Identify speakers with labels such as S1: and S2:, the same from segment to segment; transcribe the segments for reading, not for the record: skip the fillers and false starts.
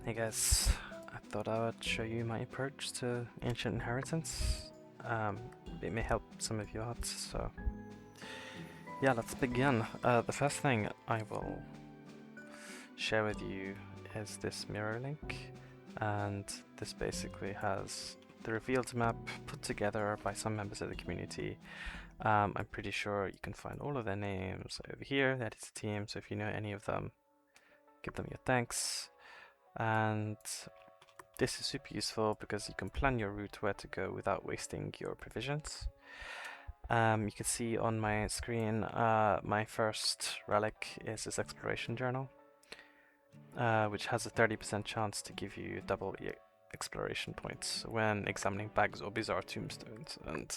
S1: Hey guys, I thought I would show you my approach to Ancient Inheritance. It may help some of you out, so yeah, let's begin. The first thing I will share with you is this mirror link, and this basically has the revealed map put together by some members of the community. I'm pretty sure you can find all of their names over here. That is the team, so if you know any of them, give them your thanks. And this is super useful because you can plan your route where to go without wasting your provisions. You can see on my screen my first relic is this exploration journal, which has a 30% chance to give you double exploration points when examining bags or bizarre tombstones. And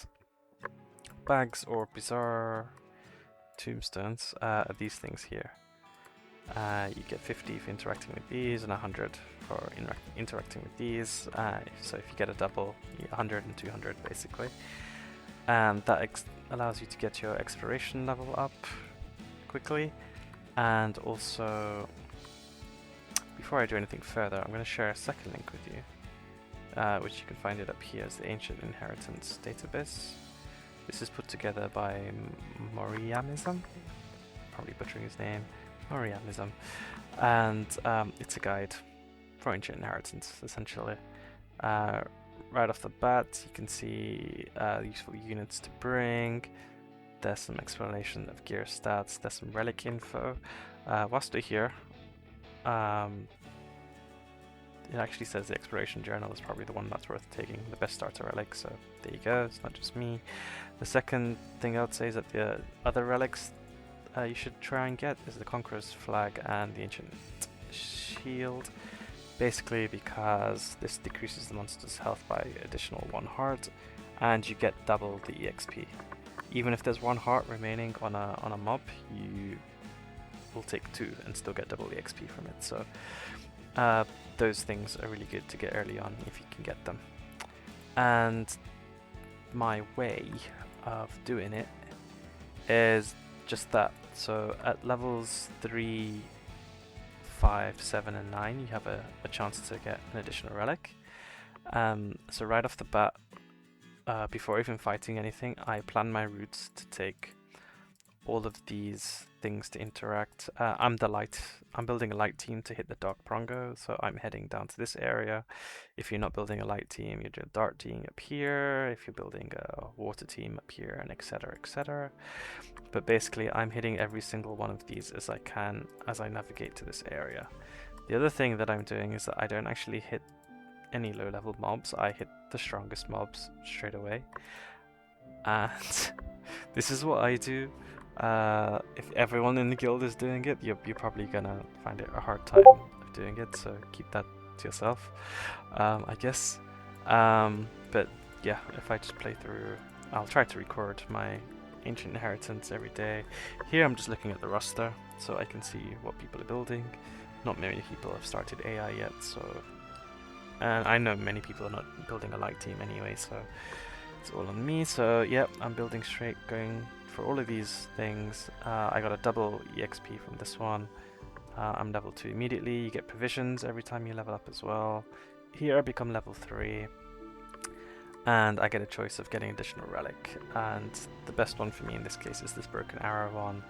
S1: bags or bizarre tombstones are these things here. You get 50 for interacting with these and 100 for interacting with these. So if you get a double, you get 100 and 200 basically. And that allows you to get your exploration level up quickly. And also, before I do anything further, I'm going to share a second link with you, which you can find it up here as the Ancient Inheritance database. This is put together by Moriamism, probably butchering his name. Moriamism, and it's a guide for Ancient Inheritance, essentially. Right off the bat, you can see useful units to bring. There's some explanation of gear stats. There's some relic info. Whilst we're here, it actually says the exploration journal is probably the one that's worth taking, the best starter relic. So there you go. It's not just me. The second thing I would say is that the other relics you should try and get is the Conqueror's Flag and the Ancient Shield. Basically because this decreases the monster's health by additional 1 heart, and you get double the EXP. Even if there's 1 heart remaining on a mob, you will take 2 and still get double EXP from it. So those things are really good to get early on if you can get them. And my way of doing it is just that. So at levels 3, 5, 7 and 9 you have a chance to get an additional relic. So right off the bat, before even fighting anything, I plan my routes to take all of these things to interact. I'm building a light team to hit the Dark Prongo, so I'm heading down to this area. If you're not building a light team, you do a dark team up here. If you're building a water team up here, and etc, etc. But basically, I'm hitting every single one of these as I can as I navigate to this area. The other thing that I'm doing is that I don't actually hit any low-level mobs. I hit the strongest mobs straight away. And this is what I do. If everyone in the guild is doing it, you're probably gonna find it a hard time of doing it, so keep that to yourself, I guess. But yeah, if I just play through, I'll try to record my Ancient Inheritance every day. Here I'm just looking at the roster, so I can see what people are building. Not many people have started AI yet, so... And I know many people are not building a light team anyway, so it's all on me. So yeah, I'm building straight, going for all of these things. I got a double EXP from this one. I'm level 2 immediately. You get provisions every time you level up as well. Here I become level 3. And I get a choice of getting additional relic. And the best one for me in this case is this Broken Arrow one.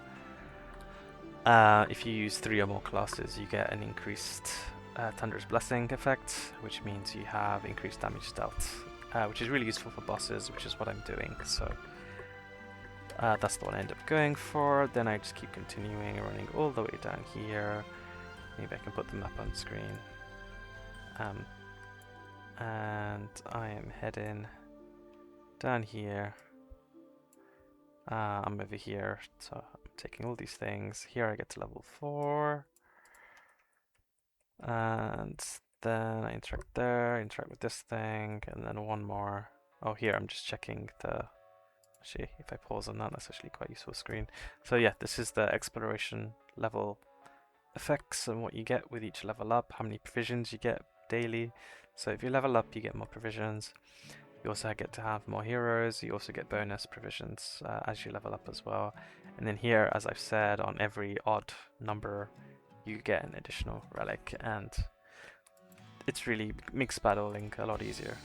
S1: If you use 3 or more classes, you get an increased Thunderous Blessing effect, which means you have increased damage dealt, which is really useful for bosses, which is what I'm doing. So that's the one I end up going for. Then I just keep continuing, running all the way down here. Maybe I can put the map on screen. And I am heading down here. I'm over here, so I'm taking all these things. Here I get to level 4. And then I interact there, interact with this thing, and then one more. Oh, here I'm just checking the... Actually, if I pause on that, that's actually quite a useful screen. So yeah, this is the exploration level effects and what you get with each level up, how many provisions you get daily. So if you level up, you get more provisions. You also get to have more heroes. You also get bonus provisions as you level up as well. And then here, as I've said, on every odd number, you get an additional relic. And it's really makes battling a lot easier.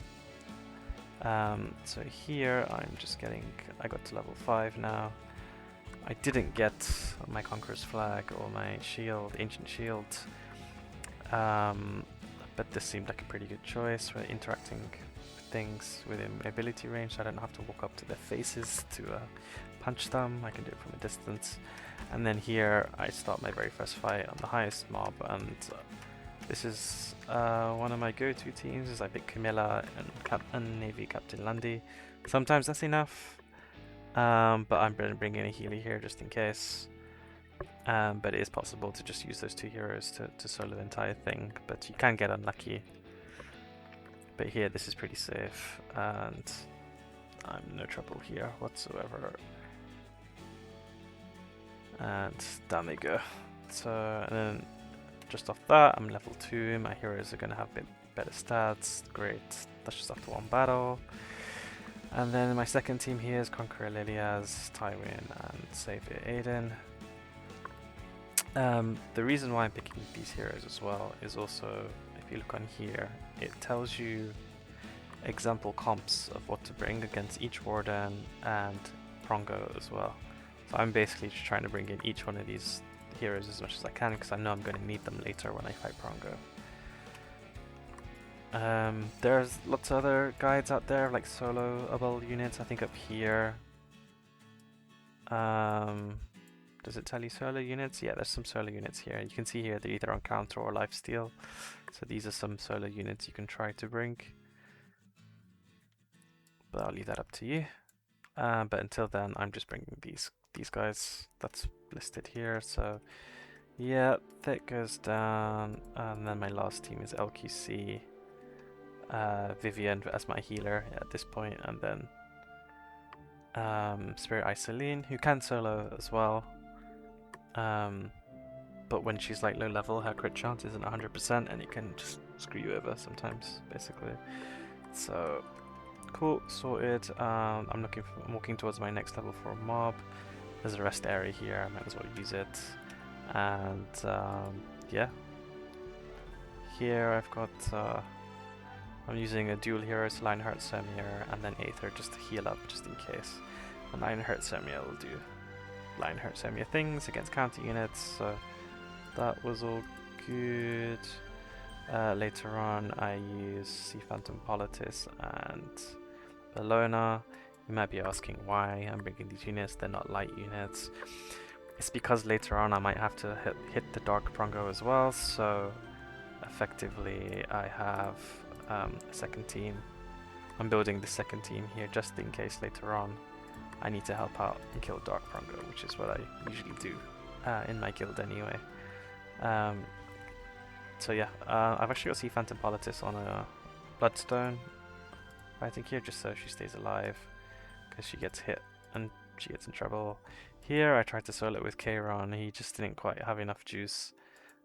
S1: So here I'm just getting, I got to level 5 now. I didn't get my Conqueror's Flag or my shield, Ancient Shield, but this seemed like a pretty good choice for interacting with things within my ability range, so I don't have to walk up to their faces to punch them. I can do it from a distance. And then here I start my very first fight on the highest mob, and this is one of my go-to teams. Is I pick Camilla and Navy Captain Lundy. Sometimes that's enough, but I'm bringing a Healy here just in case. But it is possible to just use those 2 heroes to solo the entire thing, but you can get unlucky. But here this is pretty safe, and I'm no trouble here whatsoever. And down they go. So, and then just off that, I'm level 2, my heroes are going to have a bit better stats, great, that's just after 1 battle. And then my second team here is Conqueror Lilias, Tywin, and Savior Aiden. The reason why I'm picking these heroes as well is also, if you look on here, it tells you example comps of what to bring against each Warden and Prongo as well. So I'm basically just trying to bring in each one of these heroes as much as I can, because I know I'm going to need them later when I fight Prongo. There's lots of other guides out there, like soloable units. I think up here, does it tell you solo units? Yeah, there's some solo units here. You can see here they're either on counter or lifesteal. So these are some solo units you can try to bring. But I'll leave that up to you. But until then, I'm just bringing these guys that's listed here. So yeah, that goes down. And then my last team is LQC. Vivian as my healer at this point, and then Spirit Isoline, who can solo as well. But when she's like low level, her crit chance isn't 100%, and it can just screw you over sometimes, basically. So cool, sorted. I'm walking towards my next level for a mob. There's a rest area here, I might as well use it. And yeah, here I've got I'm using a dual hero, so Lionheart Semir and then Aether just to heal up just in case. And Lionheart Semir will do Lionheart Semir things against counter units, so that was all good. Later on I use Sea Phantom Politis and Bellona. You might be asking why I'm bringing these units, they're not light units. It's because later on I might have to hit the Dark Prongo as well, so effectively I have a second team. I'm building the second team here just in case later on I need to help out and kill Dark Prongo, which is what I usually do in my guild anyway. So yeah, I've actually got Sea Phantom Politis on a Bloodstone I think here, just so she stays alive, because she gets hit and she gets in trouble. Here I tried to solo it with Kayron, he just didn't quite have enough juice.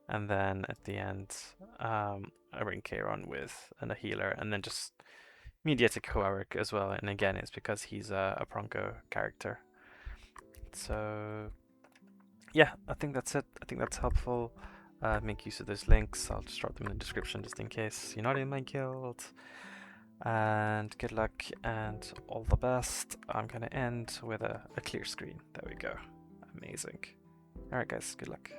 S1: And then at the end, I bring Kayron with a healer, and then just Mediatic Heroic as well. And again, it's because he's a Prongo character. So yeah, I think that's it. I think that's helpful. Make use of those links. I'll just drop them in the description just in case you're not in my guild. And good luck and all the best. I'm gonna end with a clear screen. There we go. Amazing. Alright guys, good luck.